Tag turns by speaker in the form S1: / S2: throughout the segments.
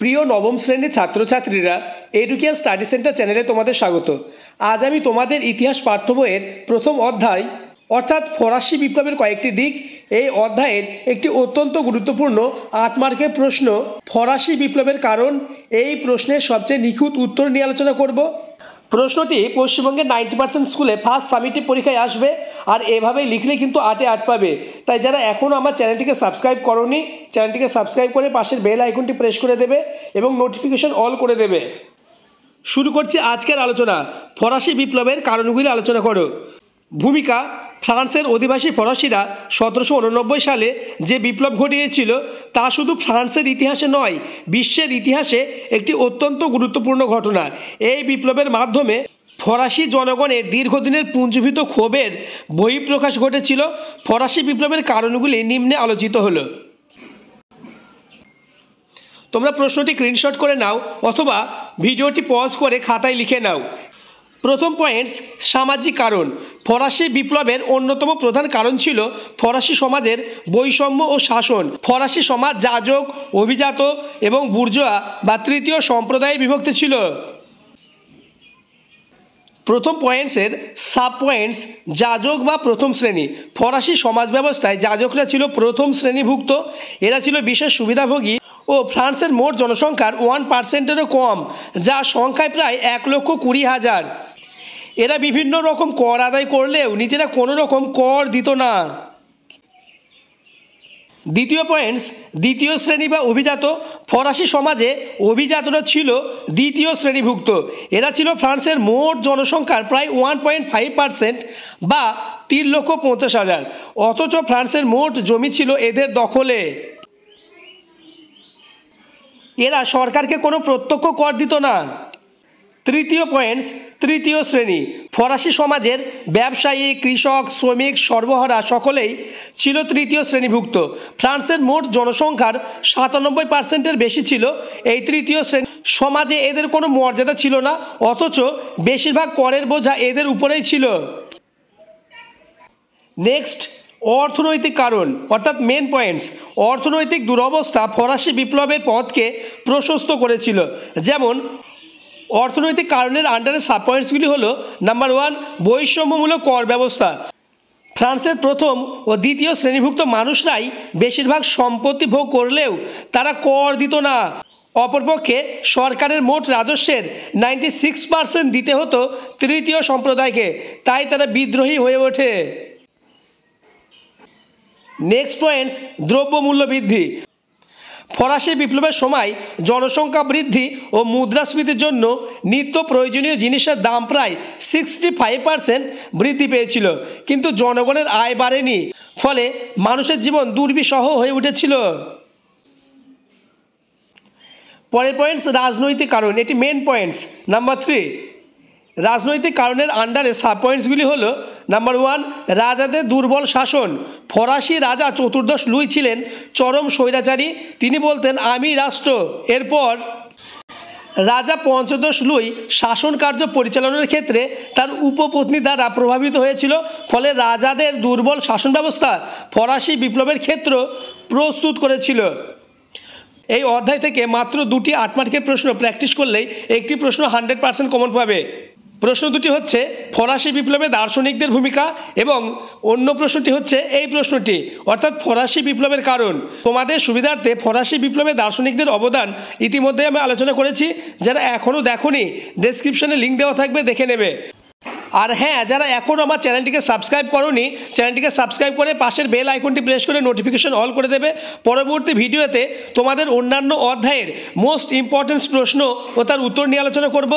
S1: প্রিয় নবম শ্রেণীর ছাত্রছাত্রীরা এডুকেয়ার স্টাডি সেন্টার চ্যানেলে তোমাদের স্বাগত। আজ আমি তোমাদের ইতিহাস পাঠ্য বইয়ের প্রথম অধ্যায় অর্থাৎ ফরাসি বিপ্লবের কয়েকটি দিক, এই অধ্যায়ের একটি অত্যন্ত গুরুত্বপূর্ণ 8 মার্কের প্রশ্ন ফরাসি বিপ্লবের কারণ, এই প্রশ্নের সবচেয়ে নিখুঁত উত্তর নিয়ে আলোচনা করব। প্রশ্নটি পশ্চিমবঙ্গের 90% স্কুলে ফার্স্ট সামিটিভ পরীক্ষায় আসবে, আর এভাবেই লিখলে কিন্তু 8-এ 8 পাবে। তাই যারা এখনও আমার চ্যানেলটিকে সাবস্ক্রাইব করোনি, চ্যানেলটিকে সাবস্ক্রাইব করে পাশের বেল আইকনটি প্রেস করে দেবে এবং নোটিফিকেশন অল করে দেবে। শুরু করছি আজকের আলোচনা। ফরাসি বিপ্লবের কারণগুলি আলোচনা করো। ভূমিকা: ফ্রান্সের অধিবাসী ফরাসিরা 1789 সালে যে বিপ্লব ঘটিয়েছিল তা শুধু ফ্রান্সের ইতিহাসে নয়, বিশ্বের ইতিহাসে একটি অত্যন্ত গুরুত্বপূর্ণ ঘটনা। এই বিপ্লবের মাধ্যমে ফরাসি জনগণের দীর্ঘদিনের পুঞ্জীভূত ক্ষোভের বহিঃপ্রকাশ ঘটেছিল। ফরাসি বিপ্লবের কারণগুলি নিম্নে আলোচিত হলো। তোমরা প্রশ্নটি স্ক্রিনশট করে নাও অথবা ভিডিওটি পজ করে খাতায় লিখে নাও। প্রথম পয়েন্টস: সামাজিক কারণ। ফরাসি বিপ্লবের অন্যতম প্রধান কারণ ছিল ফরাসি সমাজের বৈষম্য ও শাসন। ফরাসি সমাজ যাজক, অভিজাত এবং বুর্জোয়া বা তৃতীয় সম্প্রদায়ে বিভক্ত ছিল। প্রথম পয়েন্টসের সাব পয়েন্টস: যাজক বা প্রথম শ্রেণী। ফরাসি সমাজ ব্যবস্থায় যাজকরা ছিল প্রথম শ্রেণীভুক্ত। এরা ছিল বিশেষ সুবিধাভোগী ও ফ্রান্সের মোট জনসংখ্যার 1%-এরও কম, যা সংখ্যায় প্রায় 1,20,000। এরা বিভিন্ন রকম কর আদায় করলেও নিজেরা কোনো রকম কর দিত না। দ্বিতীয় পয়েন্টস: দ্বিতীয় শ্রেণী বা অভিজাত। ফরাসি সমাজে অভিজাতরা ছিল দ্বিতীয় শ্রেণীভুক্ত। এরা ছিল ফ্রান্সের মোট জনসংখ্যার প্রায় 1.5% বা 3,50,000। অথচ ফ্রান্সের মোট জমি ছিল এদের দখলে। এরা সরকারকে কোনো প্রত্যক্ষ কর দিত না। তৃতীয় পয়েন্টস: তৃতীয় শ্রেণী। ফরাসি সমাজের ব্যবসায়ী, কৃষক, শ্রমিক, সর্বহারা সকলেই ছিল তৃতীয় শ্রেণীভুক্ত। ফ্রান্সের মোট জনসংখ্যার 97%-এর বেশি ছিল এই তৃতীয় শ্রেণী। সমাজে এদের কোনো মর্যাদা ছিল না, অথচ বেশিরভাগ করের বোঝা এদের উপরেই ছিল। নেক্সট, অর্থনৈতিক কারণ অর্থাৎ মেন পয়েন্টস। অর্থনৈতিক দুরবস্থা ফরাসি বিপ্লবের পথকে প্রশস্ত করেছিল। যেমন অর্থনৈতিক কারণের আন্ডারে সাব পয়েন্টসগুলি হলো: নাম্বার 1, বৈষম্যমূলক কর ব্যবস্থা। ফ্রান্সের প্রথম ও দ্বিতীয় শ্রেণীভুক্ত মানুষরাই বেশিরভাগ সম্পত্তি ভোগ করলেও তারা কর দিত না। অপরপক্ষে সরকারের মোট রাজস্বের 96% দিতে হতো তৃতীয় সম্প্রদায়কে, তাই তারা বিদ্রোহী হয়ে ওঠে। নেক্সট পয়েন্টস: দ্রব্যমূল্য বৃদ্ধি। ফরাসি বিপ্লবের সময় জনসংখ্যা বৃদ্ধি ও মুদ্রাস্ফীতির জন্য নিত্য প্রয়োজনীয় জিনিসের দাম প্রায় 65% বৃদ্ধি পেয়েছিল, কিন্তু জনগণের আয় বাড়েনি। ফলে মানুষের জীবন দুর্বিষহ হয়ে উঠেছিল। পরের পয়েন্টস: রাজনৈতিক কারণ। এটি মেন পয়েন্টস। নাম্বার 3, রাজনৈতিক কারণের আন্ডারে সাব পয়েন্টসগুলি হলো: নাম্বার 1, রাজাদের দুর্বল শাসন। ফরাসি রাজা চতুর্দশ লুই ছিলেন চরম স্বৈরাচারী। তিনি বলতেন আমি রাষ্ট্র। এরপর রাজা পঞ্চদশ লুই শাসন কার্য পরিচালনার ক্ষেত্রে তার উপপত্নী দ্বারা প্রভাবিত হয়েছিল। ফলে রাজাদের দুর্বল শাসন ব্যবস্থা ফরাসি বিপ্লবের ক্ষেত্র প্রস্তুত করেছিল। এই অধ্যায় থেকে মাত্র 2টি 8 মার্কের প্রশ্ন প্র্যাকটিস করলেই একটি প্রশ্ন 100% কমন পাবে। প্রশ্ন দুটি হচ্ছে ফরাসি বিপ্লবে দার্শনিকদের ভূমিকা, এবং অন্য প্রশ্নটি হচ্ছে এই প্রশ্নটি অর্থাৎ ফরাসি বিপ্লবের কারণ। তোমাদের সুবিধার্থে ফরাসি বিপ্লবে দার্শনিকদের অবদান ইতিমধ্যে আমি আলোচনা করেছি। যারা এখনও দেখোনি, ডেসক্রিপশনে লিঙ্ক দেওয়া থাকবে, দেখে নেবে। আর হ্যাঁ, যারা এখনও আমার চ্যানেলটিকে সাবস্ক্রাইব করোনি, চ্যানেলটিকে সাবস্ক্রাইব করে পাশের বেল আইকনটি প্রেস করে নোটিফিকেশন অল করে দেবে। পরবর্তী ভিডিওতে তোমাদের অন্যান্য অধ্যায়ের মোস্ট ইম্পর্টেন্ট প্রশ্ন ও তার উত্তর নিয়ে আলোচনা করব।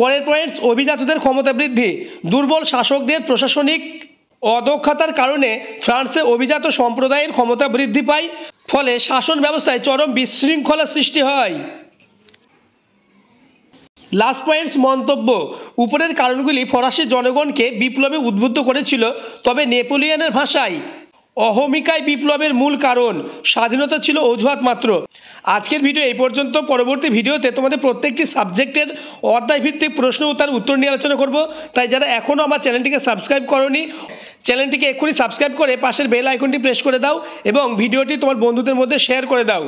S1: পরের পয়েন্টস: অভিজাতদের ক্ষমতা বৃদ্ধি। দুর্বল শাসকদের প্রশাসনিক অদক্ষতার কারণে ফ্রান্সে অভিজাত সম্প্রদায়ের ক্ষমতা বৃদ্ধি পায়। ফলে শাসন ব্যবস্থায় চরম বিশৃঙ্খলা সৃষ্টি হয়। লাস্ট পয়েন্টস: মন্তব্য। উপরের কারণগুলি ফরাসি জনগণকে বিপ্লবে উদ্বুদ্ধ করেছিল, তবে নেপোলিয়নের ভাষায় অহমিকায় বিপ্লবের মূল কারণ, স্বাধীনতা ছিল অজুহাত মাত্র। আজকের ভিডিও এই পর্যন্ত। পরবর্তী ভিডিওতে তোমাদের প্রত্যেকটি সাবজেক্টের অধ্যায়ভিত্তিক প্রশ্ন ও তার উত্তর নিয়ে আলোচনা করব। তাই যারা এখনও আমার চ্যানেলটিকে সাবস্ক্রাইব করোনি, চ্যানেলটিকে এক্ষুনি সাবস্ক্রাইব করে পাশের বেল আইকনটি প্রেস করে দাও এবং ভিডিওটি তোমার বন্ধুদের মধ্যে শেয়ার করে দাও।